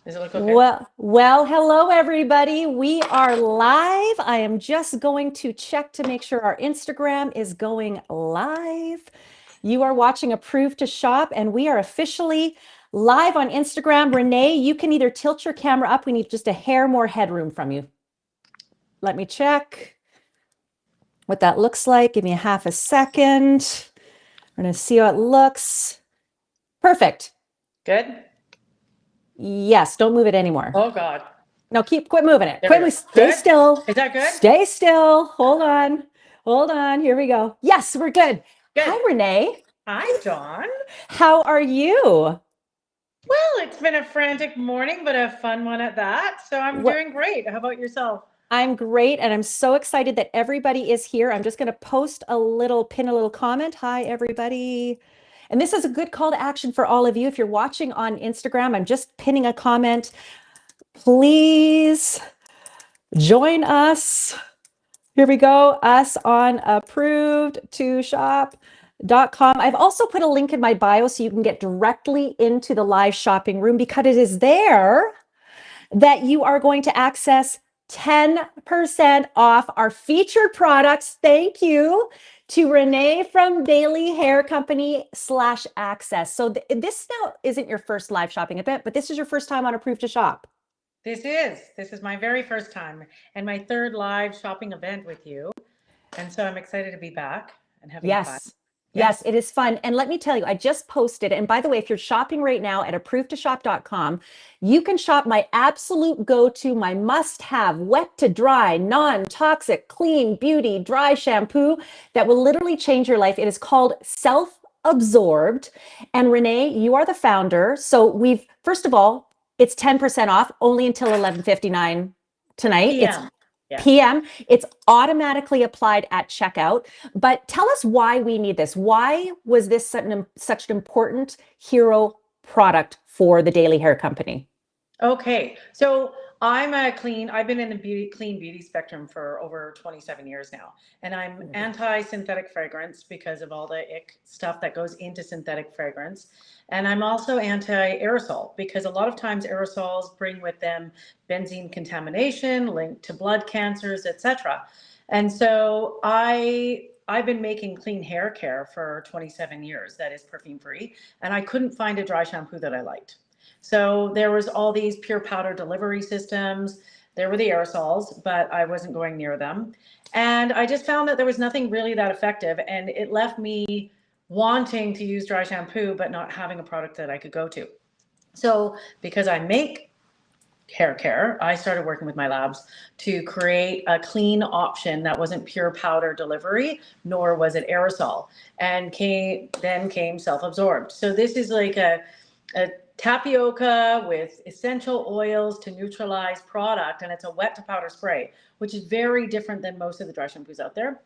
Does it look okay? Well, hello everybody. We are live. I am just going to check to make sure our Instagram is going live. You are watching Approved to Shop, and we are officially live on Instagram. Renee, you can either tilt your camera up. We need just a hair more headroom from you. Let me check what that looks like. Give me a half a second. We're going to see how it looks. Perfect. Good. Yes, don't move it anymore. Oh God. No, quit moving it. There we go. Stay Good. still. Is that good? Stay still. Hold on. Hold on. Here we go. Yes, we're good. Good. Hi, Renee. Hi, Dawn. How are you? Well, it's been a frantic morning, but a fun one at that. So I'm What? doing great. How about yourself? I'm great, and I'm so excited that everybody is here. I'm just going to pin a little comment. Hi, everybody. And this is a good call to action for all of you. If you're watching on Instagram, I'm just pinning a comment. Please join us. Here we go, us on approvedtoshop.com. I've also put a link in my bio so you can get directly into the live shopping room because it is there that you are going to access 10% off our featured products. Thank you to Renee from Daily Hair Company /access. So this now isn't your first live shopping event, but this is your first time on Approved to Shop. This is my very first time and my third live shopping event with you. And so I'm excited to be back and having fun. Yes. Yes, Yes. it is fun. And let me tell you, I just posted, and by the way, if you're shopping right now at approvedtoshop.com, you can shop my absolute go-to, my must-have wet to dry, non-toxic, clean beauty dry shampoo that will literally change your life. It is called Self-Absorbed. And Renee, you are the founder. So first of all, it's 10% off only until 11:59 tonight. It's PM. Yes. PM. It's automatically applied at checkout. But tell us why we need this. Why was this such an important hero product for the Daily Hair Company? Okay, so I've been in the clean beauty spectrum for over 27 years now, and I'm anti-synthetic fragrance because of all the ick stuff that goes into synthetic fragrance. And I'm also anti-aerosol because a lot of times aerosols bring with them benzene contamination linked to blood cancers, etc. And so I've been making clean hair care for 27 years that is perfume free, and I couldn't find a dry shampoo that I liked. So there was all these pure powder delivery systems. There were the aerosols, but I wasn't going near them. And I just found that there was nothing really that effective. And it left me wanting to use dry shampoo, but not having a product that I could go to. So because I make hair care, I started working with my labs to create a clean option that wasn't pure powder delivery, nor was it aerosol, and came self-absorbed. So this is like a tapioca with essential oils to neutralize product, and it's a wet to powder spray, which is very different than most of the dry shampoos out there.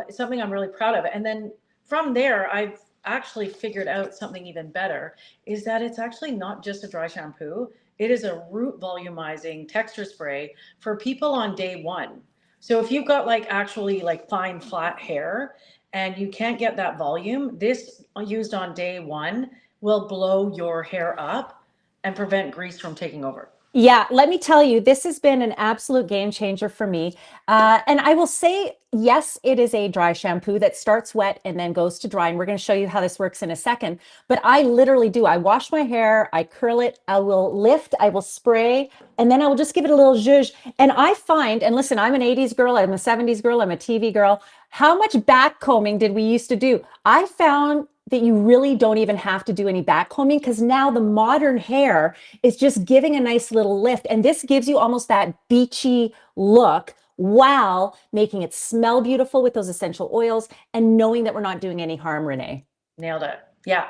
It's something I'm really proud of. And then from there, I've actually figured out something even better, is that it's actually not just a dry shampoo. It is a root volumizing texture spray for people on day one. So if you've got like actually like fine flat hair and you can't get that volume, this used on day one will blow your hair up and prevent grease from taking over. Yeah, let me tell you, this has been an absolute game changer for me. And I will say, yes, it is a dry shampoo that starts wet and then goes to dry. And we're going to show you how this works in a second. But I literally do. I wash my hair, I curl it, I will lift, I will spray, and then I will just give it a little zhuzh. And I find, and listen, I'm an 80s girl, I'm a 70s girl, I'm a TV girl. How much back combing did we used to do? I found that you really don't even have to do any back combing because now the modern hair is just giving a nice little lift. And this gives you almost that beachy look while making it smell beautiful with those essential oils and knowing that we're not doing any harm, Renee. Nailed it. Yeah.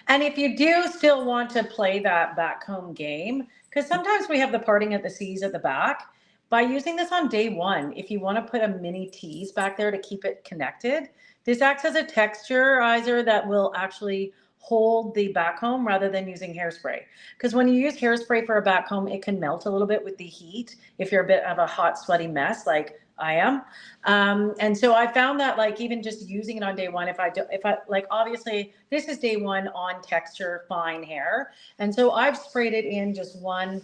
And if you do still want to play that back comb game, because sometimes we have the parting at the C's at the back, by using this on day one, if you want to put a mini tease back there to keep it connected, this acts as a texturizer that will actually hold the back comb rather than using hairspray. Because when you use hairspray for a back comb, it can melt a little bit with the heat if you're a bit of a hot, sweaty mess like I am. And so I found that like even just using it on day one, if I like, obviously this is day one on texture, fine hair. And so I've sprayed it in just one,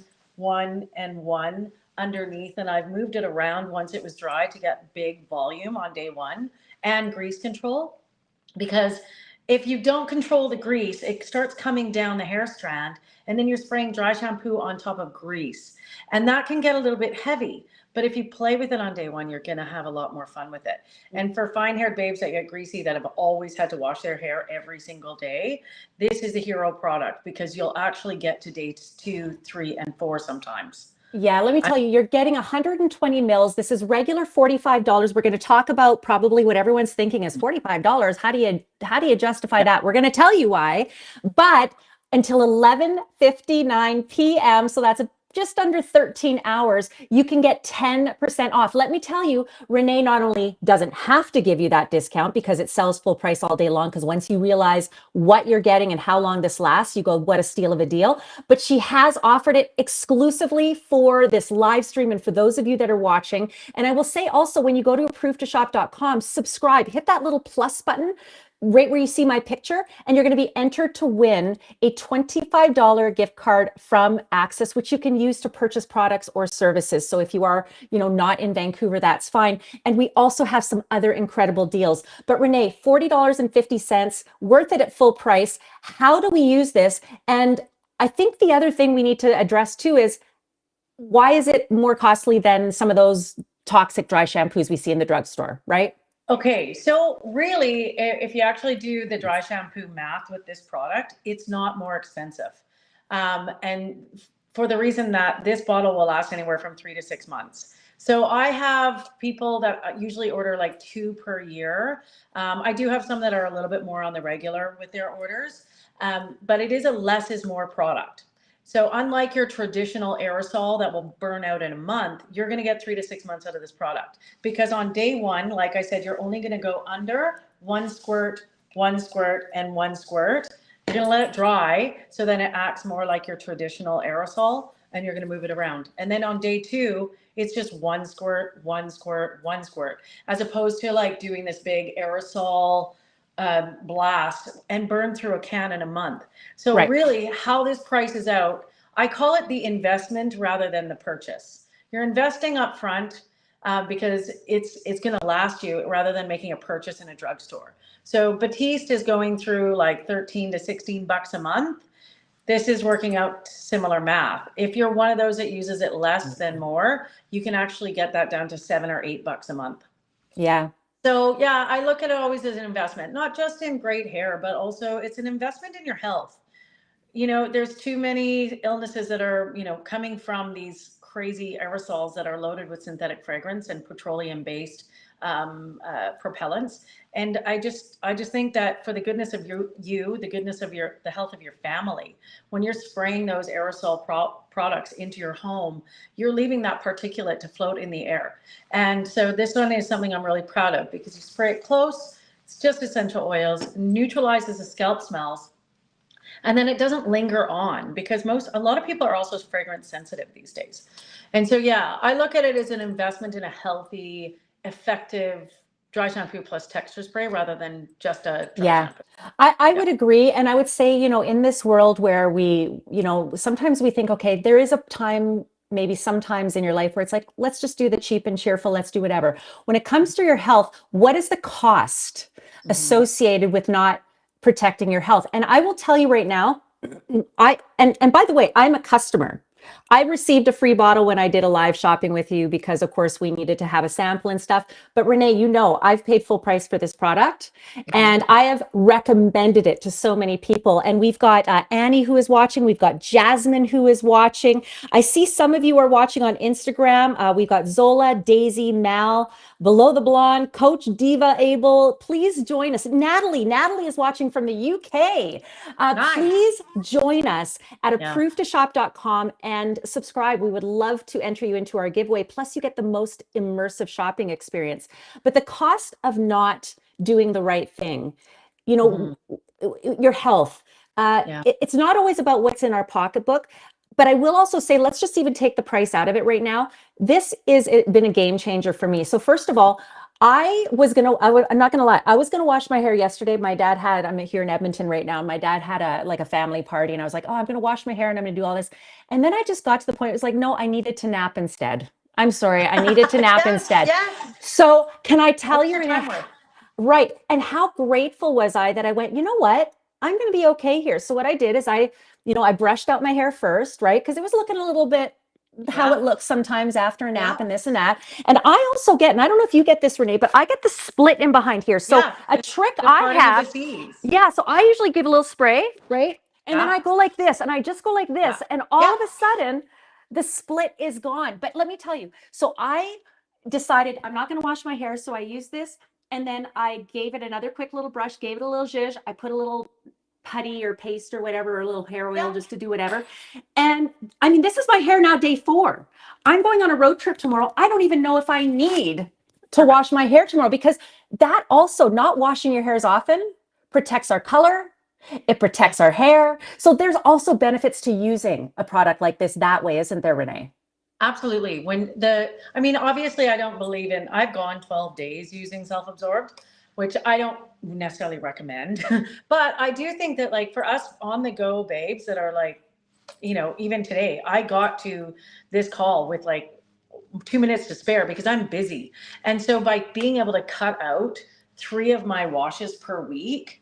and one underneath, and I've moved it around once it was dry to get big volume on day one and grease control. Because if you don't control the grease, it starts coming down the hair strand, and then you're spraying dry shampoo on top of grease. And that can get a little bit heavy. But if you play with it on day one, you're going to have a lot more fun with it. And for fine haired babes that get greasy, that have always had to wash their hair every single day, this is a hero product because you'll actually get to days 2, 3, and 4 sometimes. Yeah, let me tell you, you're getting 120 mils. This is regular $45. We're going to talk about probably what everyone's thinking is $45. How do you justify that? We're going to tell you why. But until 11:59 p.m., so that's just under 13 hours, you can get 10% off. Let me tell you, Renee not only doesn't have to give you that discount because it sells full price all day long, because once you realize what you're getting and how long this lasts, you go, what a steal of a deal. But she has offered it exclusively for this live stream and for those of you that are watching. And I will say also, when you go to ApprovedToShop.com, subscribe, hit that little plus button right where you see my picture, and you're going to be entered to win a $25 gift card from Access, which you can use to purchase products or services. So if you are, not in Vancouver, that's fine. And we also have some other incredible deals. But Renee, $40.50, worth it at full price. How do we use this? And I think the other thing we need to address too is, why is it more costly than some of those toxic dry shampoos we see in the drugstore, right? Okay, so really, if you actually do the dry shampoo math with this product, it's not more expensive. And for the reason that this bottle will last anywhere from 3 to 6 months. So I have people that usually order like 2 per year. I do have some that are a little bit more on the regular with their orders, but it is a less is more product. So unlike your traditional aerosol that will burn out in a month, you're going to get 3 to 6 months out of this product. Because on day one, like I said, you're only going to go under 1 squirt, 1 squirt, and 1 squirt. You're going to let it dry, so then it acts more like your traditional aerosol, and you're going to move it around. And then on day 2, it's just 1 squirt, 1 squirt, 1 squirt, as opposed to like doing this big aerosol blast and burn through a can in a month. So Right. really how this prices out, I call it the investment rather than the purchase. You're investing up front because it's going to last you rather than making a purchase in a drugstore. So Batiste is going through like 13 to 16 bucks a month. This is working out similar math. If you're one of those that uses it less than more, you can actually get that down to 7 or 8 bucks a month. Yeah. So yeah, I look at it always as an investment, not just in great hair, but also it's an investment in your health. There's too many illnesses that are, coming from these crazy aerosols that are loaded with synthetic fragrance and petroleum-based propellants. And I just think that for the goodness of the goodness of the health of your family, when you're spraying those aerosol products into your home, you're leaving that particulate to float in the air. And so this one is something I'm really proud of because you spray it close. It's just essential oils, neutralizes the scalp smells. And then it doesn't linger on because a lot of people are also fragrance sensitive these days. And so, yeah, I look at it as an investment in a healthy, effective dry shampoo plus texture spray rather than just a dry shampoo. I would agree. And I would say, in this world where we, sometimes we think, okay, there is a time, maybe sometimes in your life where it's like, let's just do the cheap and cheerful, let's do whatever. When it comes to your health, what is the cost associated with not protecting your health? And I will tell you right now, and by the way, I'm a customer. I received a free bottle when I did a live shopping with you because, of course, we needed to have a sample and stuff. But Renee, I've paid full price for this product and I have recommended it to so many people. And we've got Annie who is watching. We've got Jasmine who is watching. I see some of you are watching on Instagram. We've got Zola, Daisy, Mal, Below the Blonde, Coach Diva Abel. Please join us. Natalie is watching from the UK. Nice. Please join us at ApprovedToShop.com and subscribe. We would love to enter you into our giveaway. Plus, you get the most immersive shopping experience. But the cost of not doing the right thing, your health, it's not always about what's in our pocketbook. but I will also say, let's just even take the price out of it right now. This is been a game changer for me. So first of all, I'm not gonna lie, I was gonna wash my hair yesterday. My dad had, I'm here in Edmonton right now, and my dad had a family party, and I was like, oh, I'm gonna wash my hair and I'm gonna do all this. And then I just got to the point, it was like, no, I needed to nap instead. I'm sorry, I needed to nap Yes, instead. yes. So can I tell What's you your right time now? worth? Right. And how grateful was I that I went, you know what? I'm going to be okay here. So what I did is I brushed out my hair first, right? Because it was looking a little bit how Yeah, it looks sometimes after a nap yeah, and this and that. And I also get, and I don't know if you get this, Renee, but I get the split in behind here. So yeah. a trick The I parting of the have, seas. yeah. So I usually give a little spray, right? And then Yeah, I go like this, and I just go like yeah, this, and all yeah. of a sudden, the split is gone. But let me tell you, so I decided I'm not going to wash my hair, so I use this, and then I gave it another quick little brush, gave it a little zhuzh. I put a little putty or paste or whatever, or a little hair oil Yeah. just to do whatever. And I mean, this is my hair now, day 4. I'm going on a road trip tomorrow. I don't even know if I need to Perfect. wash my hair tomorrow, because that also, not washing your hair as often, protects our color. It Yes. protects our hair. So there's also benefits to using a product like this that way, isn't there, Renee? Absolutely. I mean, obviously, I don't believe in, I've gone 12 days using self-absorbed, which I don't necessarily recommend. But I do think that, like, for us on the go babes that are like, even today, I got to this call with like 2 minutes to spare because I'm busy. And so by being able to cut out 3 of my washes per week,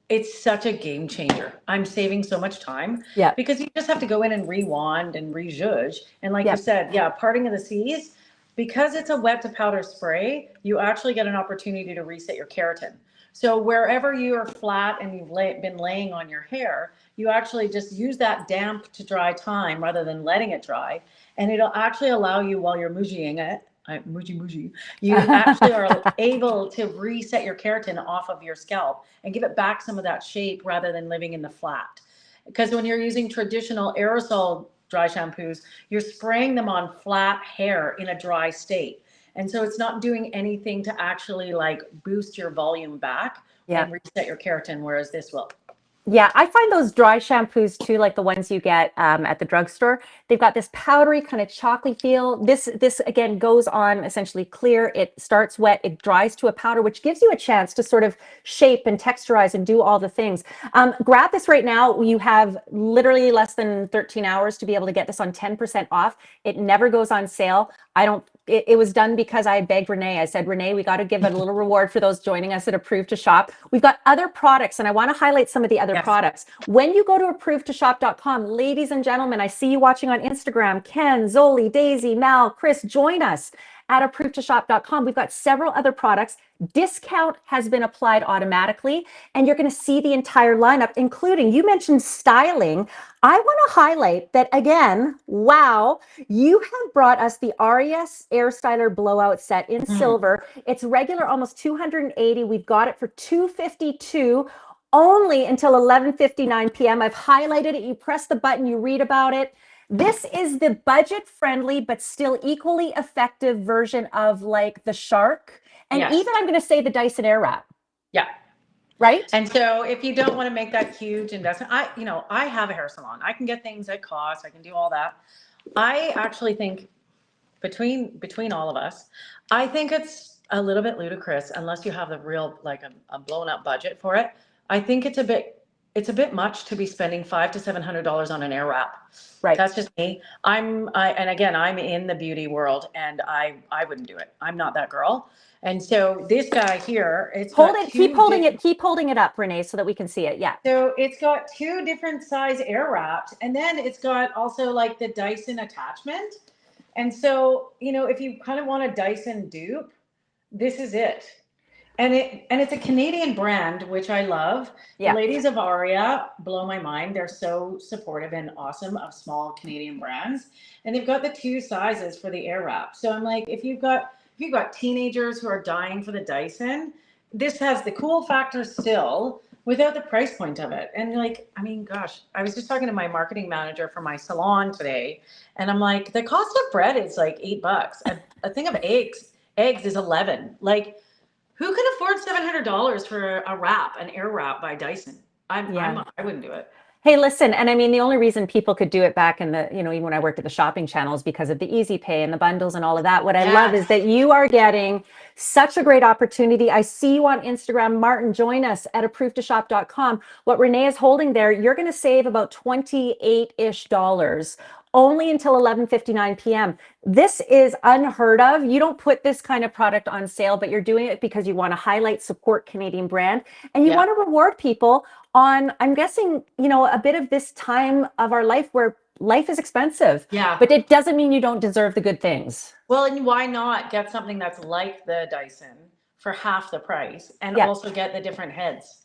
it's such a game changer. I'm saving so much time Yeah. because you just have to go in and rewand and rejudge. And like you Yeah. said, yeah, parting of the seas, because it's a wet to powder spray, you actually get an opportunity to reset your keratin. So wherever you are flat and you've been laying on your hair, you actually just use that damp to dry time rather than letting it dry, and it'll actually allow you while you're mujiing it, muji, you actually are able to reset your keratin off of your scalp and give it back some of that shape rather than living in the flat. Because when you're using traditional aerosol dry shampoos, you're spraying them on flat hair in a dry state. And so it's not doing anything to actually like boost your volume back Yeah. and reset your keratin, whereas this will. Yeah, I find those dry shampoos too, like the ones you get at the drugstore. They've got this powdery kind of chocolatey feel. This again goes on essentially clear. It starts wet, it dries to a powder, which gives you a chance to sort of shape and texturize and do all the things. Grab this right now. You have literally less than 13 hours to be able to get this on 10% off. It never goes on sale. I don't. It was done because I begged Renee. I said, Renee, we got to give a little reward for those joining us at Approved to Shop. We've got other products, and I want to highlight some of the other Yes. products. When you go to approvedtoshop.com, ladies and gentlemen, I see you watching on Instagram. Ken, Zoli, Daisy, Mal, Chris, join us at approvedtoshop.com. We've got several other products. Discount has been applied automatically, and you're going to see the entire lineup, including, you mentioned styling. I want to highlight that again. Wow, you have brought us the RES Air Styler Blowout Set in silver. It's regular almost 280. We've got it for 252 only until 11:59 p.m. I've highlighted it. You press the button, you read about it. This is the budget friendly but still equally effective version of like the Shark, and Yes. even I'm going to say the Dyson Airwrap, Yeah. right? And so if you don't want to make that huge investment, I have a hair salon. I can get things at cost. I can do all that. I actually think between all of us, I think it's a little bit ludicrous unless you have the real like a blown up budget for it. I think it's a bit much to be spending $500 to $700 on an air wrap. Right. That's just me. And again, I'm in the beauty world, and I wouldn't do it. I'm not that girl. And so this guy here, it's Hold got it. Keep two holding different. it. Keep holding it up, Renee, so that we can see it. Yeah. So it's got two different size air wraps, and then it's got also like the Dyson attachment. And so, if you kind of want a Dyson dupe, this is it. And it's a Canadian brand, which I love. The Yeah. ladies of Aria blow my mind. They're so supportive and awesome of small Canadian brands. And they've got the two sizes for the air wrap. So I'm like, if you've got teenagers who are dying for the Dyson, this has the cool factor still without the price point of it. And like, I mean, gosh, I was just talking to my marketing manager for my salon today, and I'm like, the cost of bread is like $8. A thing of eggs is 11. Like, who can afford $700 for a wrap, an air wrap by Dyson? Yeah. I wouldn't do it. Hey, listen, and I mean, the only reason people could do it back in the, even when I worked at the shopping channel is because of the easy pay and the bundles and all of that. What I love is Yes. that you are getting such a great opportunity. I see you on Instagram. Martin, join us at approvetoshop.com. What Renee is holding there, you're going to save about 28-ish dollars only until 11:59 p.m. This is unheard of. You don't put this kind of product on sale, but you're doing it because you want to highlight, support Canadian brand, and you Yeah. want to reward people on, I'm guessing, a bit of this time of our life where life is expensive, Yeah. but it doesn't mean you don't deserve the good things. Well, and why not get something that's like the Dyson for half the price and Yeah. also get the different heads?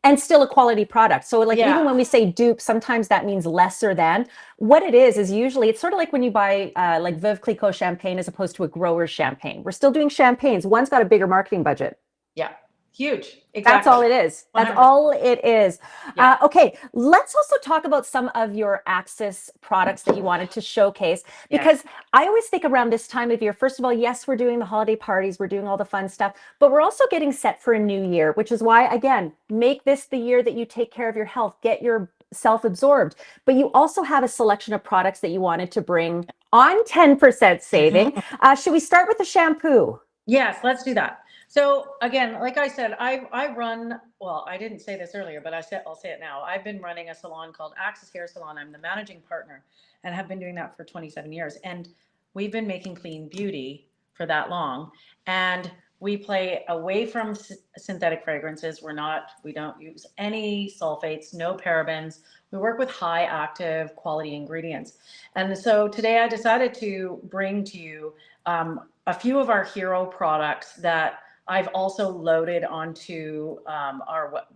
And still a quality product. So like, even Yeah. when we say dupe, sometimes that means lesser than. What it is usually, it's sort of like when you buy like Veuve Clicquot champagne as opposed to a grower's champagne. We're still doing champagnes. One's got a bigger marketing budget. Yeah. Huge. That's all Exactly. it is. That's 100%. all it is. Yeah. Okay, let's also talk about some of your Axis products that you wanted to showcase, Yes. because I always think around this time of year, first of all, yes, we're doing the holiday parties, we're doing all the fun stuff, but we're also getting set for a new year, which is why, again, make this the year that you take care of your health, get yourself absorbed. But you also have a selection of products that you wanted to bring on 10% saving. Should we start with the shampoo? Yes, let's do that. So again, like I said, I run, well, I didn't say this earlier, but I'll say it now. I've been running a salon called Axis Hair Salon. I'm the managing partner and have been doing that for 27 years. And we've been making clean beauty for that long. And we play away from synthetic fragrances. We don't use any sulfates, no parabens. We work with high active quality ingredients. And so today I decided to bring to you a few of our hero products that I've also loaded onto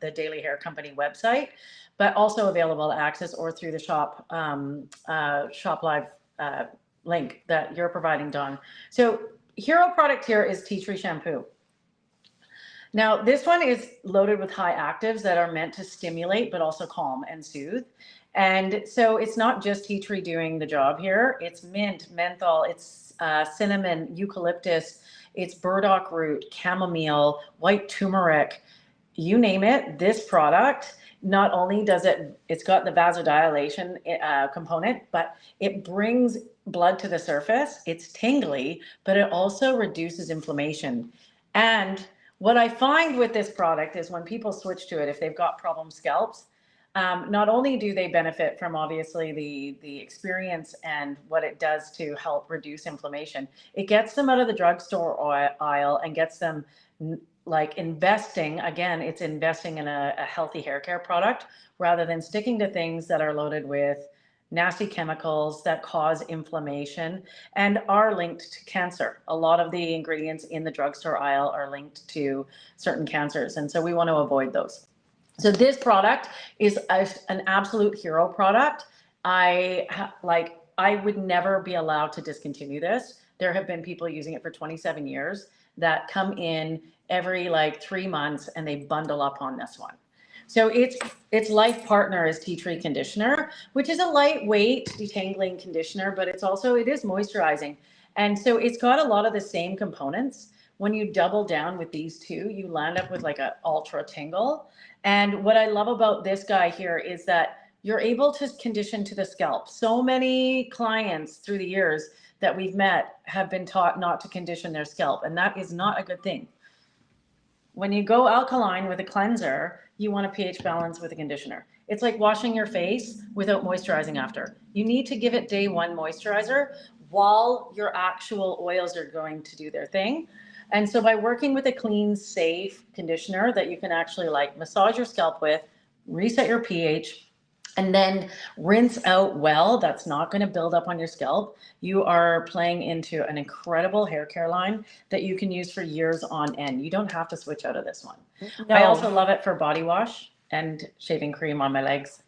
the Daily Hair Company website, but also available to access or through the Shop Live link that you're providing, Dawn. So hero product here is tea tree shampoo. Now this one is loaded with high actives that are meant to stimulate but also calm and soothe. And so it's not just tea tree doing the job here. It's mint, menthol, it's cinnamon, eucalyptus, it's burdock root, chamomile, white turmeric, you name it. This product, not only does it's got the vasodilation component, but it brings blood to the surface. It's tingly, but it also reduces inflammation. And what I find with this product is when people switch to it, if they've got problem scalps, not only do they benefit from obviously the experience and what it does to help reduce inflammation, it gets them out of the drugstore aisle and gets them like investing. Again, it's investing in a healthy hair care product rather than sticking to things that are loaded with nasty chemicals that cause inflammation and are linked to cancer. A lot of the ingredients in the drugstore aisle are linked to certain cancers, and so we want to avoid those. So this product is an absolute hero product. I would never be allowed to discontinue this. There have been people using it for 27 years that come in every like 3 months and they bundle up on this one. So its life partner is tea tree conditioner, which is a lightweight detangling conditioner, but it is moisturizing. And so it's got a lot of the same components. When you double down with these two, you land up with like an ultra tingle. And what I love about this guy here is that you're able to condition to the scalp. So many clients through the years that we've met have been taught not to condition their scalp, and that is not a good thing. When you go alkaline with a cleanser, you want a pH balance with a conditioner. It's like washing your face without moisturizing after. You need to give it day one moisturizer while your actual oils are going to do their thing. And so by working with a clean, safe conditioner that you can actually like massage your scalp with, reset your pH, and then rinse out well, that's not going to build up on your scalp, you are playing into an incredible hair care line that you can use for years on end. You don't have to switch out of this one. No. I also love it for body wash and shaving cream on my legs.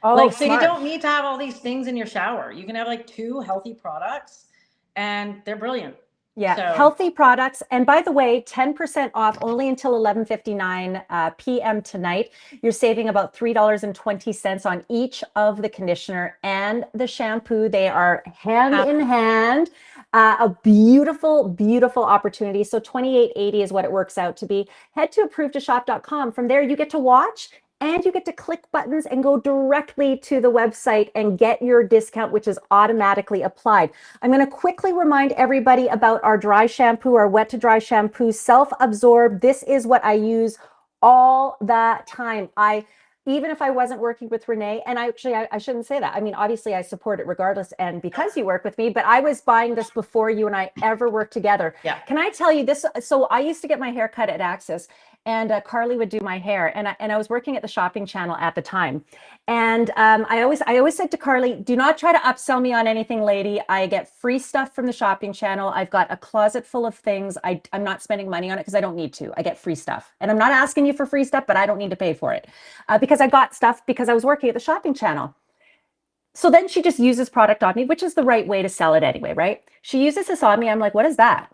Oh, So you smart. don't need to have all these things in your shower. You can have like 2 healthy products and they're brilliant. Yeah, So healthy products. And by the way, 10% off only until 11:59 p.m. tonight. You're saving about $3.20 on each of the conditioner and the shampoo. They are hand in hand. A beautiful, beautiful opportunity. So $28.80 is what it works out to be. Head to approvetoshop.com. From there, you get to watch and you get to click buttons and go directly to the website and get your discount, which is automatically applied. I'm going to quickly remind everybody about our dry shampoo, our wet to dry shampoo, self-absorbed. This is what I use all the time. Even if I wasn't working with Renee, and I shouldn't say that. I mean, obviously I support it regardless, and because you work with me, but I was buying this before you and I ever worked together. Yeah. Can I tell you this? So I used to get my hair cut at Axis, and Carly would do my hair, and I was working at the shopping channel at the time. And I always said to Carly, do not try to upsell me on anything, lady. I get free stuff from the shopping channel. I've got a closet full of things. I'm not spending money on it because I don't need to. I get free stuff. And I'm not asking you for free stuff, but I don't need to pay for it because I got stuff because I was working at the shopping channel. So then she just uses product on me, which is the right way to sell it anyway, right? She uses this on me. I'm like, what is that?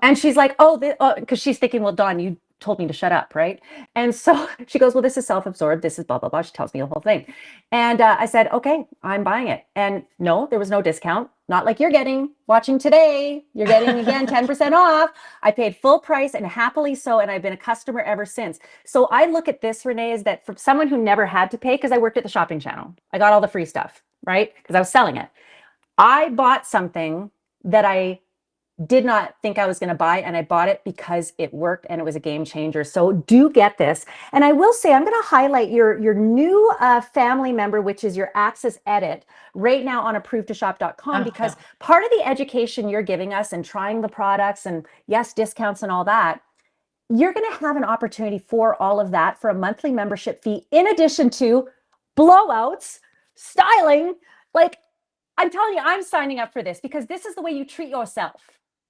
And she's like, oh, because she's thinking, well, Dawn, you told me to shut up, right? And so she goes, well, this is self-absorbed. This is blah, blah, blah. She tells me the whole thing. And I said, okay, I'm buying it. And no, there was no discount. Not like you're getting watching today. You're getting, again, 10% off. I paid full price and happily so. And I've been a customer ever since. So I look at this, Renee, is that for someone who never had to pay, because I worked at the shopping channel, I got all the free stuff, right? Because I was selling it. I bought something that I did not think I was going to buy, and I bought it because it worked and it was a game changer. So do get this. And I will say, I'm going to highlight your new family member, which is your Axis Edit, right now on ApprovedToShop.com, because part of the education you're giving us and trying the products and yes, discounts and all that, you're going to have an opportunity for all of that for a monthly membership fee, in addition to blowouts, styling. Like, I'm telling you, I'm signing up for this because this is the way you treat yourself.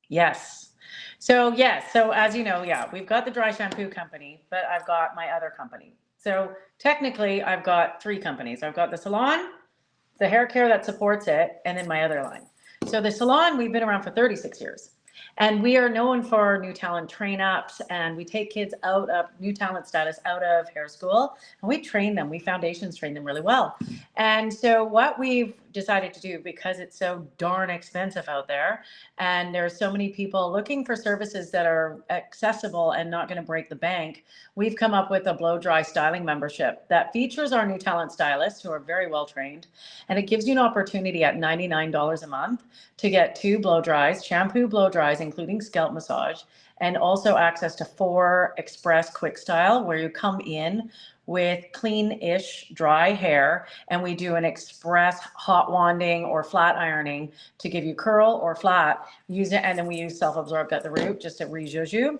Yes. So yes. So as you know, yeah, we've got the dry shampoo company, but I've got my other company. So technically I've got 3 companies. I've got the salon, the hair care that supports it, and then my other line. So the salon, we've been around for 36 years. And we are known for new talent train ups, and we take kids out of new talent status out of hair school, and we train them. We foundations train them really well. And so what we've decided to do, because it's so darn expensive out there, and there's so many people looking for services that are accessible and not going to break the bank, we've come up with a blow dry styling membership that features our new talent stylists who are very well trained, and it gives you an opportunity at $99 a month to get 2 blow dries, shampoo blow dries, including scalp massage, and also access to 4 express quick style, where you come in with clean-ish dry hair, and we do an express hot wanding or flat ironing to give you curl or flat. Use it, and then we use self-absorbed at the root just to re-zhuzh you.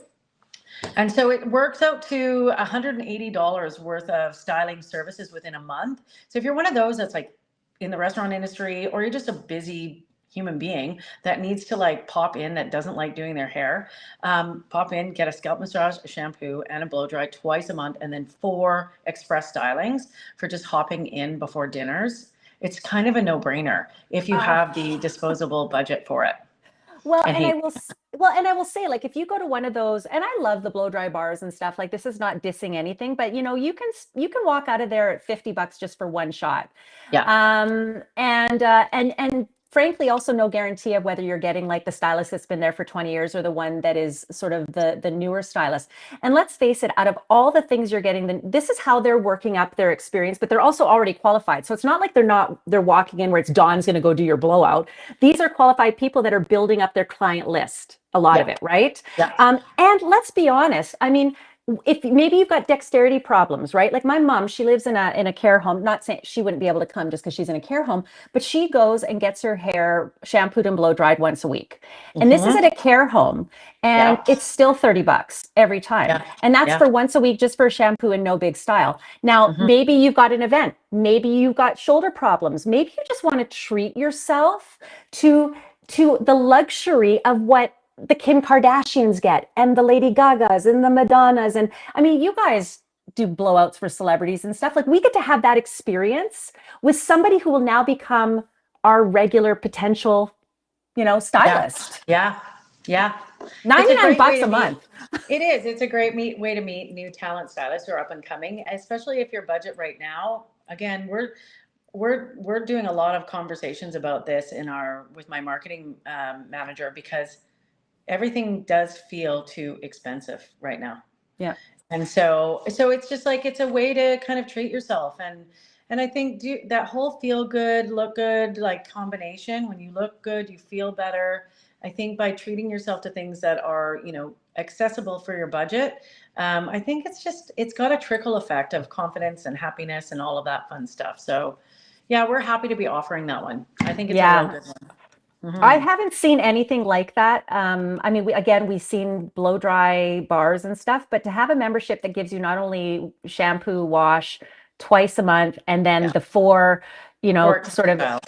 And so it works out to $180 worth of styling services within a month. So if you're one of those that's like in the restaurant industry, or you're just a busy human being that needs to like pop in, that doesn't like doing their hair, pop in, get a scalp massage, a shampoo, and a blow dry twice a month, and then 4 express stylings for just hopping in before dinners. It's kind of a no-brainer if you have the disposable budget for it. Well, and I will say, like, if you go to one of those, and I love the blow dry bars and stuff, like, this is not dissing anything, but you know, you can walk out of there at $50 just for one shot. Yeah. And frankly, also no guarantee of whether you're getting like the stylist that's been there for 20 years or the one that is sort of the newer stylist. And let's face it, out of all the things you're getting, this is how they're working up their experience, but they're also already qualified. So it's not like they're walking in where it's Dawn's going to go do your blowout. These are qualified people that are building up their client list, a lot of it, right? Yeah. And let's be honest, I mean, if maybe you've got dexterity problems, right? Like my mom, she lives in a care home, not saying she wouldn't be able to come just because she's in a care home, but she goes and gets her hair shampooed and blow dried once a week. And this is at a care home, and it's still $30 every time. And that's for once a week, just for a shampoo and no big style. Now, maybe you've got an event, maybe you've got shoulder problems, maybe you just want to treat yourself to the luxury of what the Kim Kardashians get, and the Lady Gagas and the Madonnas. And I mean, you guys do blowouts for celebrities and stuff. Like, we get to have that experience with somebody who will now become our regular potential, you know, stylist. Yeah. 99 bucks a month. It is. It's a great way to meet new talent stylists who are up and coming, especially if your budget right now, again, we're doing a lot of conversations about this with my marketing manager, because everything does feel too expensive right now. Yeah. And so it's just like, it's a way to kind of treat yourself. And I think that whole feel good, look good, like combination, when you look good, you feel better. I think by treating yourself to things that are, accessible for your budget, I think it's got a trickle effect of confidence and happiness and all of that fun stuff. So yeah, we're happy to be offering that one. I think it's a real Yeah. good one. I haven't seen anything like that. I mean, we've seen blow dry bars and stuff, but to have a membership that gives you not only shampoo, wash twice a month, and then Yeah. the four, Or sort of style.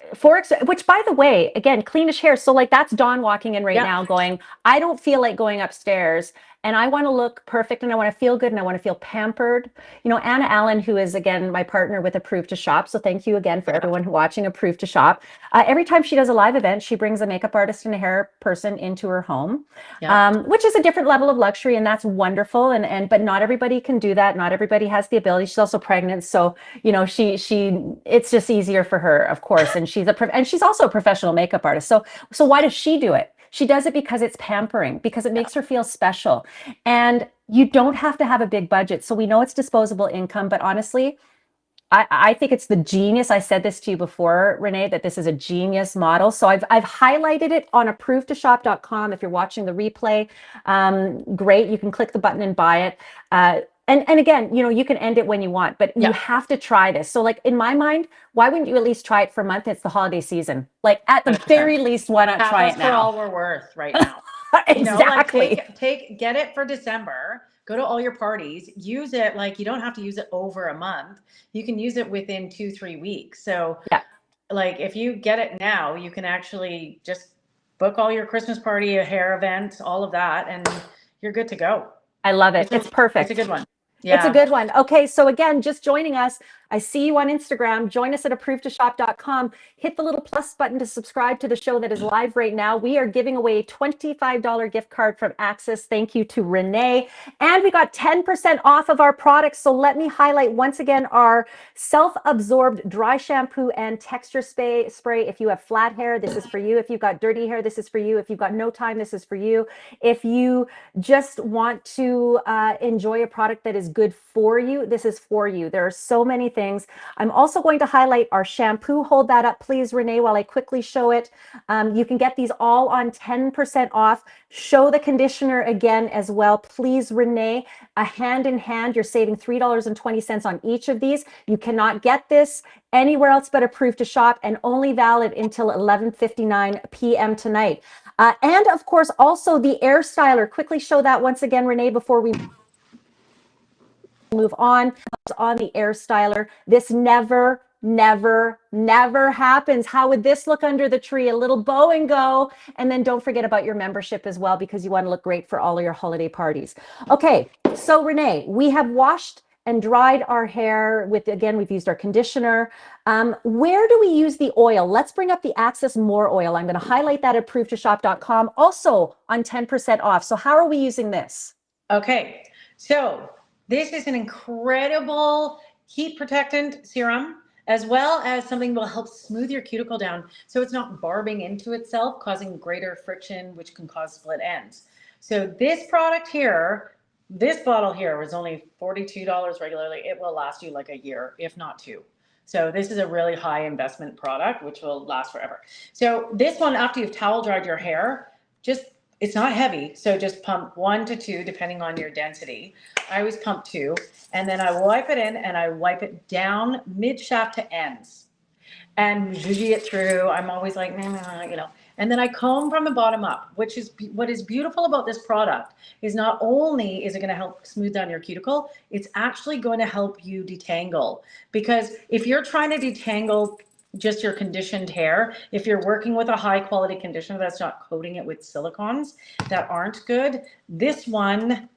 which by the way, again, cleanish hair. So like that's Dawn walking in right Yeah. now going, I don't feel like going upstairs and I want to look perfect and I want to feel good and I want to feel pampered. Anna Allen, who is again my partner with Approved to Shop. So thank you again for everyone who watching Approved to Shop. Every time she does a live event, she brings a makeup artist and a hair person into her home, Yeah. which is a different level of luxury, and that's wonderful. But not everybody can do that. Not everybody has the ability. She's also pregnant, so she it's just easier for her, of course. And she's also a professional makeup artist. So why does she do it? She does it because it's pampering, because it makes her feel special, and you don't have to have a big budget. So we know it's disposable income, but honestly, I think it's the genius. I said this to you before, Renee, that this is a genius model. So I've highlighted it on approvedtoshop.com. If you're watching the replay, great. You can click the button and buy it. And again, you can end it when you want, but you Yeah. have to try this. So like in my mind, why wouldn't you at least try it for a month? It's the holiday season. Like at the 100%. very least, why not Half try us it for now? all we're worth right now. Like Exactly. get it for December, go to all your parties, use it. Like, you don't have to use it over a month. You can use it within 2-3 weeks. So Yeah, like, if you get it now, you can actually just book all your Christmas party, a hair event, all of that, and you're good to go. I love it. It's It's a perfect. good one. It's a Yeah. good one. Okay, so again, just joining us. I see you on Instagram. Join us at approvedtoshop.com. Hit the little plus button to subscribe to the show that is live right now. We are giving away a $25 gift card from Access. Thank you to Renee. And we got 10% off of our products. So let me highlight once again our self-absorbed dry shampoo and texture spray. If you have flat hair, this is for you. If you've got dirty hair, this is for you. If you've got no time, this is for you. If you just want to enjoy a product that is good for you, this is for you. There are so many things. I'm also going to highlight our shampoo. Hold that up, please, Renee, while I quickly show it. You can get these all on 10% off. Show the conditioner again as well. Please, Renee, a hand in hand. You're saving $3.20 on each of these. You cannot get this anywhere else but Approved to Shop, and only valid until 11:59 p.m. tonight. And of course, also the Air Styler. Quickly show that once again, Renee, before we move on the Air Styler. This never happens. How would this look under the tree? A little bow and go. And then don't forget about your membership as well, because you want to look great for all of your holiday parties. Okay, so Renee, we have washed and dried our hair with, again, we've used our conditioner. Where do we use the oil? Let's bring up the Access More oil. I'm going to highlight that at approvedtoshop.com, also on 10% off. So how are we using this? Okay. So this is an incredible heat protectant serum, as well as something that will help smooth your cuticle down so it's not barbing into itself, causing greater friction, which can cause split ends. So this product here, this bottle here was only $42 regularly. It will last you like a year, if not two. So this is a really high investment product, which will last forever. So this one, after you've towel dried your hair, it's not heavy. So just pump 1 to 2, depending on your density. I always pump 2, and then I wipe it in and I wipe it down mid shaft to ends and zhuzh it through. I'm always like, and then I comb from the bottom up, which is what is beautiful about this product is not only is it going to help smooth down your cuticle, it's actually going to help you detangle. Because if you're trying to detangle just your conditioned hair, if you're working with a high quality conditioner that's not coating it with silicones that aren't good, this one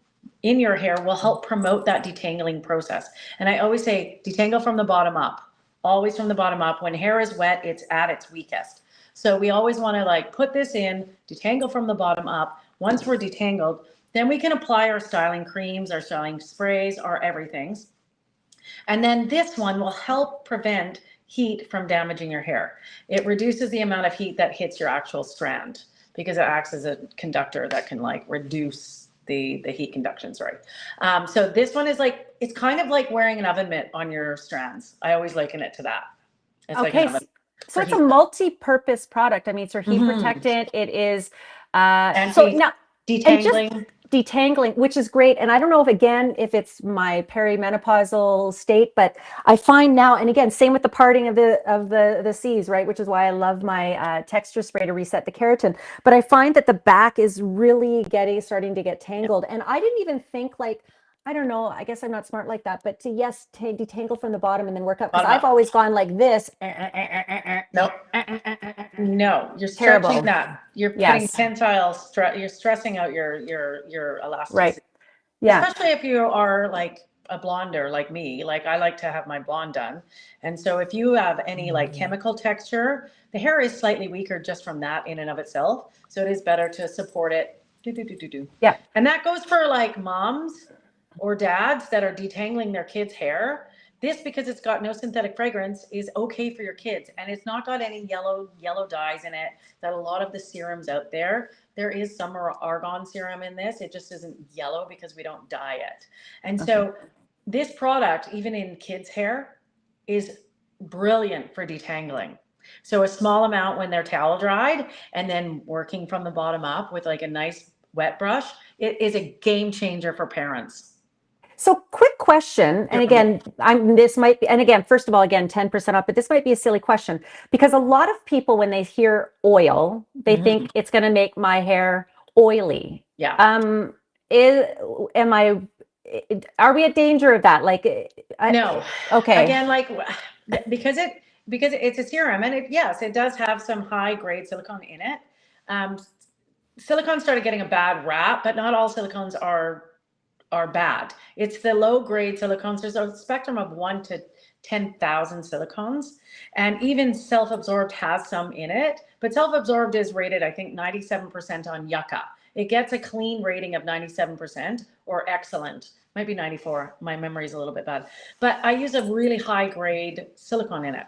in your hair will help promote that detangling process. And I always say detangle from the bottom up. Always from the bottom up. When hair is wet, it's at its weakest. So we always want to like put this in, detangle from the bottom up. Once we're detangled, then we can apply our styling creams, our styling sprays, our everythings. And then this one will help prevent heat from damaging your hair. It reduces the amount of heat that hits your actual strand because it acts as a conductor that can like reduce the heat conduction, sorry. So this one is like, it's kind of like wearing an oven mitt on your strands. I always liken it to that. It's like an Okay, oven so for it's a heat. multi-purpose product. I mean, it's for heat Mhm. protectant. It is so Anti now and just detangling. detangling, which is great. And I don't know if again if it's my perimenopausal state, but I find now, and again, same with the parting of the C's, right? Which is why I love my texture spray to reset the keratin. But I find that the back is really starting to get tangled. And I didn't even think like, I don't know, I guess I'm not smart like that, but to yes, detangle from the bottom and then work up. Because Bottom I've up. always gone like this. Nope. No, you're stretching Terrible. that. You're putting Yes. tensile stress. You're stressing out your Right. elasticity, Yeah. especially if you are like a blonder like me. Like I like to have my blonde done, and so if you have any like chemical texture, the hair is slightly weaker just from that in and of itself. So it is better to support it. Do do do do do. Yeah. And that goes for like moms or dads that are detangling their kids' hair. This, because it's got no synthetic fragrance, is okay for your kids, and it's not got any yellow dyes in it that a lot of the serums out there. There is some argan serum in this. It just isn't yellow because we don't dye it. And so this product, even in kids' hair, is brilliant for detangling. So a small amount when they're towel dried, and then working from the bottom up with like a nice wet brush, it is a game changer for parents. So quick question, and again, this might be, and again, first of all, again, 10% off, but this might be a silly question because a lot of people, when they hear oil, they think it's going to make my hair oily. Yeah. Am I, are we at danger of that? Like, No. okay. Again, like because it's a serum, and yes, it does have some high grade silicone in it. Silicone started getting a bad rap, but not all silicones are bad. It's the low grade silicones. There's a spectrum of 1 to 10,000 silicones, and even self-absorbed has some in it, but self-absorbed is rated, I think, 97% on Yucca. It gets a clean rating of 97% or excellent. Might be 94. My memory is a little bit bad, but I use a really high grade silicone in it.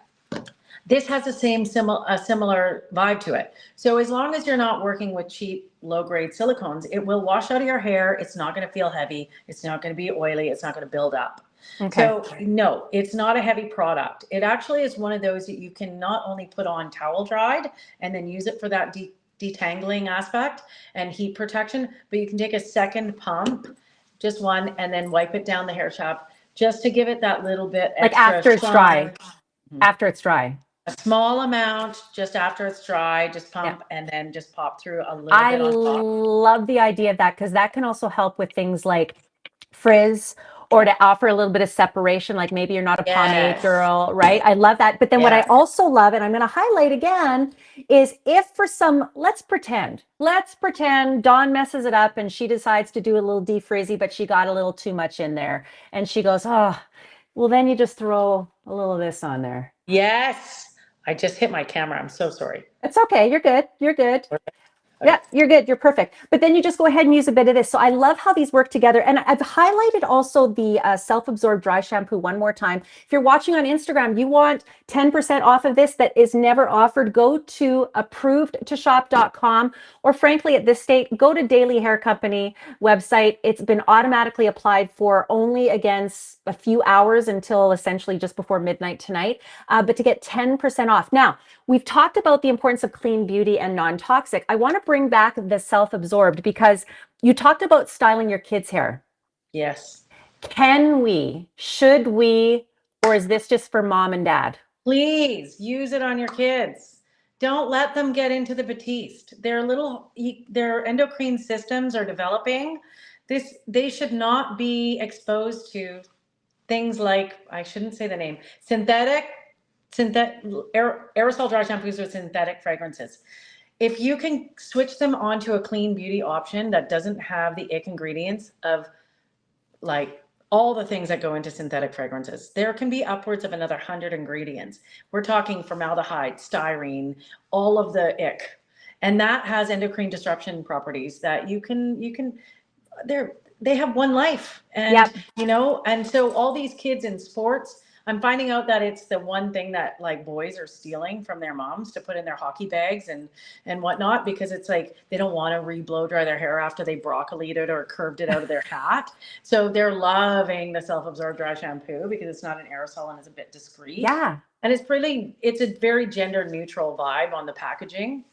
This has the same similar vibe to it. So as long as you're not working with cheap, low-grade silicones, it will wash out of your hair. It's not going to feel heavy. It's not going to be oily. It's not going to build up. Okay. So no, it's not a heavy product. It actually is one of those that you can not only put on towel dried and then use it for that detangling aspect and heat protection, but you can take a second pump, just one, and then wipe it down the hair shaft just to give it that little bit extra. Like after it's dry. After it's dry. A small amount just after it's dry, just pump and then just pop through a little bit I on top. love the idea of that because that can also help with things like frizz or to offer a little bit of separation, like maybe you're not a pomade Yes. girl, right? I love that. But then what I Yes. also love, and I'm going to highlight again, is if for some, let's pretend Dawn messes it up and she decides to do a little defrizzy, but she got a little too much in there. And she goes, oh, well, then you just throw a little of this on there. Yes. I just hit my camera. I'm so sorry. It's okay. You're good. You're good. Yeah, you're good. You're perfect. But then you just go ahead and use a bit of this. So I love how these work together. And I've highlighted also the self-absorbed dry shampoo one more time. If you're watching on Instagram, you want 10% off of this that is never offered, go to approvedtoshop.com, or frankly, at this state, go to Daily Hair Company website. It's been automatically applied for only against a few hours until essentially just before midnight tonight, but to get 10% off. Now, we've talked about the importance of clean beauty and non-toxic. I want to bring back the self-absorbed because you talked about styling your kids' hair. Yes. Can we, should we, or is this just for mom and dad? Please use it on your kids. Don't let them get into the Batiste. Their endocrine systems are developing. They should not be exposed to things like, I shouldn't say the name, aerosol dry shampoos with synthetic fragrances. If you can switch them onto a clean beauty option that doesn't have the ick ingredients of like all the things that go into synthetic fragrances, there can be upwards of another 100 ingredients. We're talking formaldehyde, styrene, all of the ick. And that has endocrine disruption properties that they have one life. And, Yep. and so all these kids in sports, I'm finding out that it's the one thing that like boys are stealing from their moms to put in their hockey bags and whatnot, because it's like they don't want to re-blow dry their hair after they broccolied it or curved it out of their hat. So they're loving the self-absorbed dry shampoo because it's not an aerosol and it's a bit discreet. Yeah. And it's a very gender neutral vibe on the packaging.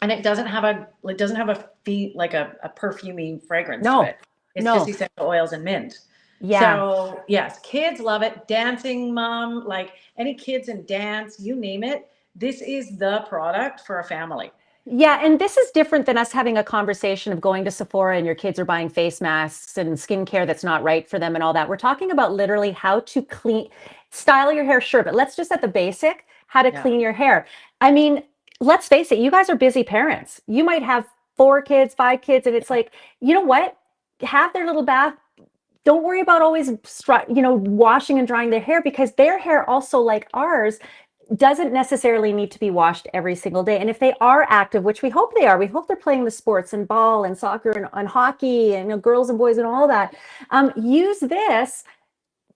And it doesn't have a fee like a perfumey fragrance to No, it. It's just no. essential oils and mint. Yeah. So yes, kids love it. Dancing mom, like any kids in dance, you name it. This is the product for a family. Yeah, and this is different than us having a conversation of going to Sephora and your kids are buying face masks and skincare that's not right for them and all that. We're talking about literally how to style your hair, sure, but let's just at the basic, how to Yeah. clean your hair. I mean, let's face it, you guys are busy parents. You might have 4 kids, 5 kids, and it's like, you know what? Have their little bath. Don't worry about always, washing and drying their hair, because their hair also, like ours, doesn't necessarily need to be washed every single day. And if they are active, which we hope they are, we hope they're playing the sports and ball and soccer and hockey and girls and boys and all that, use this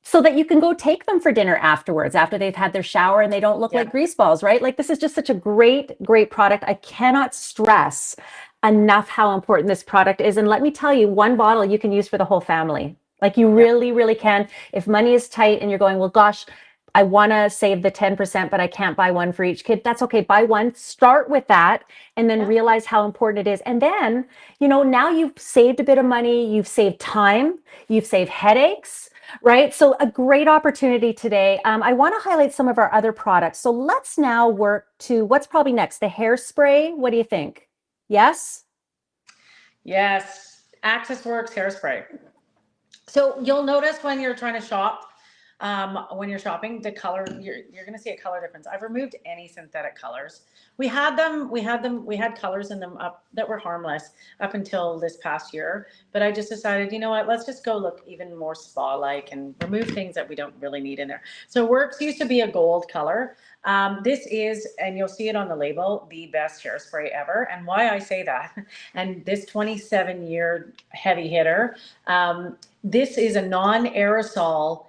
so that you can go take them for dinner afterwards, after they've had their shower and they don't look like grease balls, right? Like, this is just such a great, great product. I cannot stress enough how important this product is. And let me tell you, one bottle you can use for the whole family. Like, you really, really can. If money is tight and you're going, well, gosh, I want to save the 10%, but I can't buy one for each kid. That's okay. Buy one, start with that, and then realize how important it is. And then, now you've saved a bit of money, you've saved time, you've saved headaches, right? So a great opportunity today. I want to highlight some of our other products. So let's now work to what's probably next, the hairspray. What do you think? Yes? Yes. Access Works hairspray. So you'll notice when you're trying to shop, when you're shopping, the color, you're going to see a color difference. I've removed any synthetic colors. We had colors in them up that were harmless up until this past year, but I just decided, you know what, let's just go look even more spa-like and remove things that we don't really need in there. So Works used to be a gold color. This is, and you'll see it on the label, the best hairspray ever. And why I say that, and this 27-year heavy hitter, this is a non-aerosol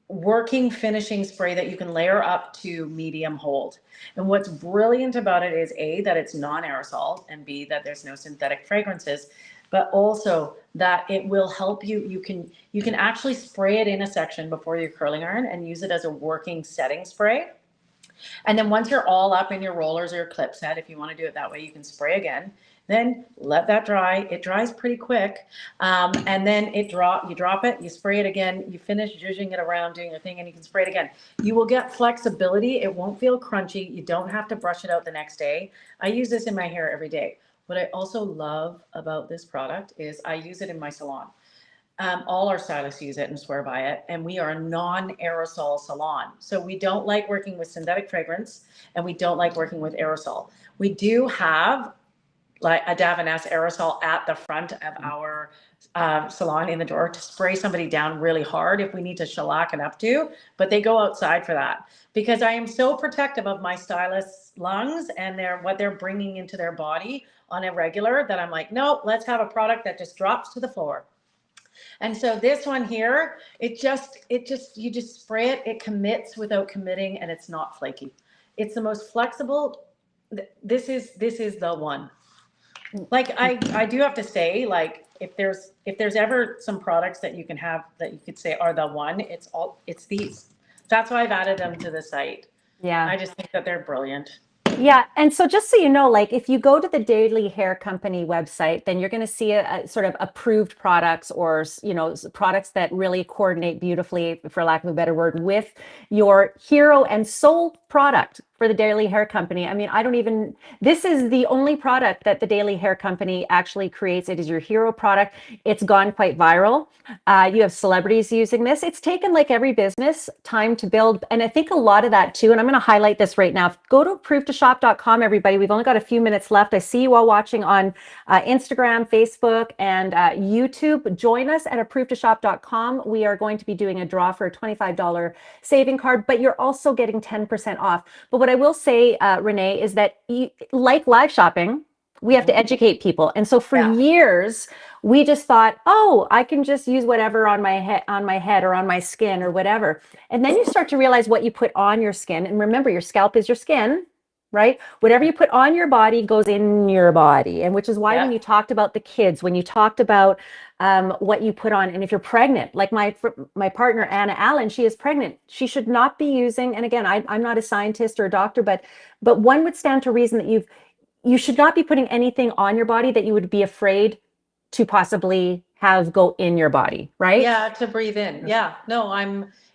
working finishing spray that you can layer up to medium hold. And what's brilliant about it is A, that it's non-aerosol, and B, that there's no synthetic fragrances, but also that it will help you. You can actually spray it in a section before your curling iron and use it as a working setting spray. And then once you're all up in your rollers or your clip set, if you want to do it that way, you can spray again. Then let that dry. It dries pretty quick. And then you drop it, you spray it again, you finish zhuzhing it around, doing your thing, and you can spray it again. You will get flexibility. It won't feel crunchy. You don't have to brush it out the next day. I use this in my hair every day. What I also love about this product is I use it in my salon. All our stylists use it and swear by it. And we are a non-aerosol salon. So we don't like working with synthetic fragrance, and we don't like working with aerosol. We do have like a Davines aerosol at the front of our salon in the door to spray somebody down really hard if we need to shellac it up to, but they go outside for that because I am so protective of my stylist's lungs and what they're bringing into their body on a regular that I'm like, no, let's have a product that just drops to the floor. And so this one here, you just spray it, it commits without committing, and it's not flaky. It's the most flexible. This is the one. Like I do have to say, like if there's ever some products that you can have that you could say are the one, it's these. That's why I've added them to the site. Yeah. I just think that they're brilliant. Yeah. And so just so you know, like if you go to the Daily Hair Company website, then you're going to see a sort of approved products or, products that really coordinate beautifully, for lack of a better word, with your hero and soul product for the Daily Hair Company. I mean, this is the only product that the Daily Hair Company actually creates. It is your hero product. It's gone quite viral. You have celebrities using this. It's taken, like every business, time to build. And I think a lot of that too, and I'm going to highlight this right now. Go to ApprovedToShop.com, everybody. We've only got a few minutes left. I see you all watching on Instagram, Facebook, and YouTube. Join us at ApprovedToShop.com. We are going to be doing a draw for a $25 saving card, but you're also getting 10% off. But what I will say, Renee, is that like live shopping, We have to educate people. And so for Yeah. years, we just thought, oh, I can just use whatever on my head or on my skin or whatever. And then you start to realize what you put on your skin. And remember, your scalp is your skin, right? Whatever you put on your body goes in your body. And which is why when Yeah. you talked about the kids, when you talked about what you put on, and if you're pregnant, like my partner, Anna Allen, she is pregnant. She should not be using, and again, I'm not a scientist or a doctor, but one would stand to reason that you should not be putting anything on your body that you would be afraid to possibly have go in your body, right? Yeah, to breathe in. Yeah. No,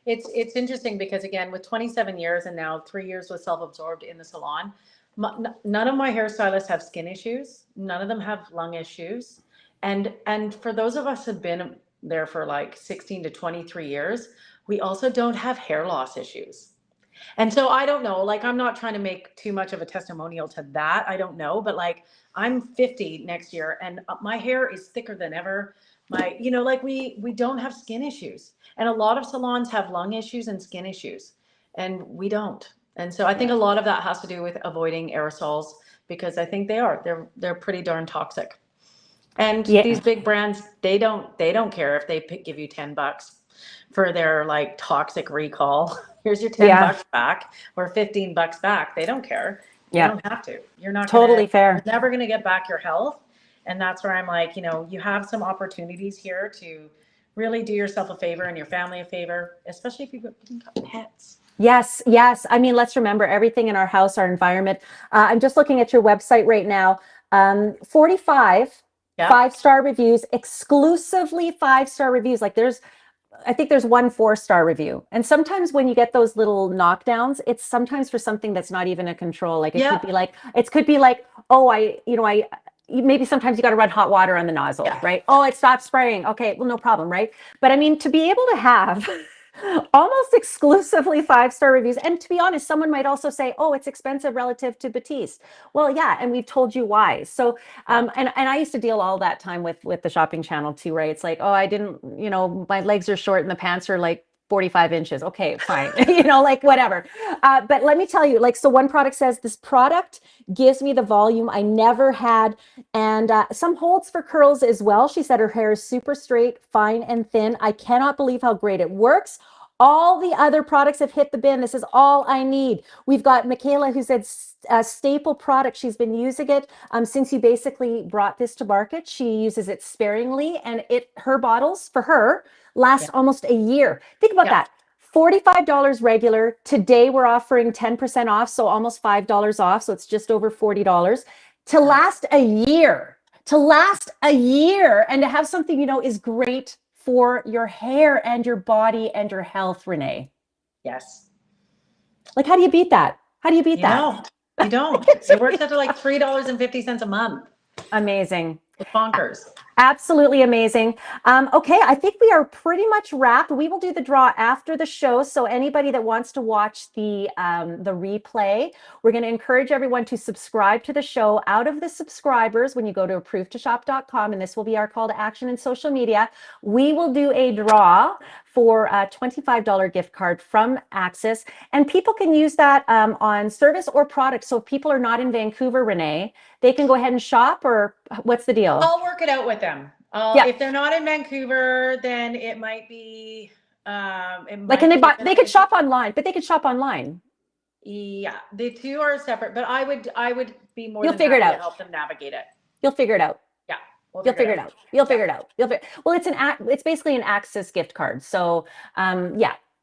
it's interesting because again, with 27 years and now 3 years with self-absorbed in the salon, none of my hairstylists have skin issues. None of them have lung issues. And for those of us who've been there for like 16 to 23 years, we also don't have hair loss issues. And so I don't know, like I'm not trying to make too much of a testimonial to that. I don't know, but like I'm 50 next year and my hair is thicker than ever. My, like we don't have skin issues. And a lot of salons have lung issues and skin issues, and we don't. And so I think a lot of that has to do with avoiding aerosols because I think they're pretty darn toxic. And these Yeah. big brands, they don't care if they give you $10 for their like toxic recall. Here's your 10 Yeah. bucks back or 15 bucks back. They don't care. You Yeah. don't have to. Totally You're fair. never gonna get back your health. And that's where I'm like, you have some opportunities here to really do yourself a favor and your family a favor, especially if you've got pets. Yes, yes. I mean, let's remember everything in our house, our environment. I'm just looking at your website right now. 45 Yeah. 5-star reviews, exclusively 5-star reviews. Like I think there's one 4-star review. And sometimes when you get those little knockdowns, it's sometimes for something that's not even a control. Like Yeah. it could be like, oh, maybe sometimes you got to run hot water on the nozzle, Yeah. right? Oh, it stopped spraying. Okay, well, no problem, right? But I mean, to be able to have almost exclusively 5-star reviews, and to be honest, someone might also say, oh, it's expensive relative to Batiste. Well, yeah, and we've told you why. So and I used to deal all that time with the shopping channel too, right? It's like, oh, I didn't, my legs are short and the pants are like 45 inches. Okay, fine. Like whatever. But let me tell you, like, so one product says this product gives me the volume I never had, and some holds for curls as well. She said her hair is super straight, fine, and thin. I cannot believe how great it works. All the other products have hit the bin. This is all I need. We've got Michaela who said a staple product. She's been using it since you basically brought this to market. She uses it sparingly, and her bottles for her last almost a year. Think about that. $45 regular. Today we're offering 10% off, so almost $5 off. So it's just over $40 to last a year. To last a year and to have something is great for your hair and your body and your health, Renee. Yes. Like, how do you beat that? How do you beat that? You don't. It works out to like $3.50 a month. Amazing. It's bonkers. Absolutely amazing. Okay, I think we are pretty much wrapped. We will do the draw after the show. So anybody that wants to watch the replay, we're going to encourage everyone to subscribe to the show. Out of the subscribers, when you go to ApprovedToShop.com, and this will be our call to action in social media, we will do a draw for a $25 gift card from Axis. And people can use that on service or product. So if people are not in Vancouver, Renee, they can go ahead and shop, or what's the deal? I'll work it out with them. If they're not in Vancouver, then it might be. They could shop online, but they could shop online. Yeah, the two are separate, but I would be more. You'll figure it out. To help them navigate it. You'll figure it out. Yeah. You'll figure it out. You'll figure it out. Well, it's basically an Axis gift card. So,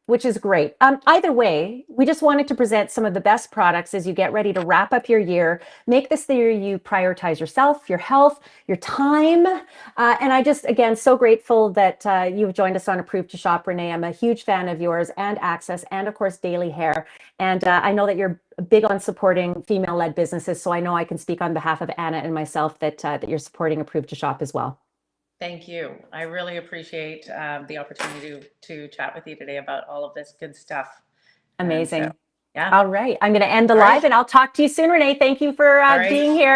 which is great. Either way, we just wanted to present some of the best products as you get ready to wrap up your year. Make this the year you prioritize yourself, your health, your time. And I just, again, so grateful that you've joined us on Approved to Shop, Renee. I'm a huge fan of yours and Axis and, of course, Daily Hair. And I know that you're big on supporting female-led businesses. So I know I can speak on behalf of Anna and myself that you're supporting Approved to Shop as well. Thank you. I really appreciate the opportunity to chat with you today about all of this good stuff. Amazing. So, yeah. All right. I'm going to end the live and I'll talk to you soon, Renee. Thank you for being here.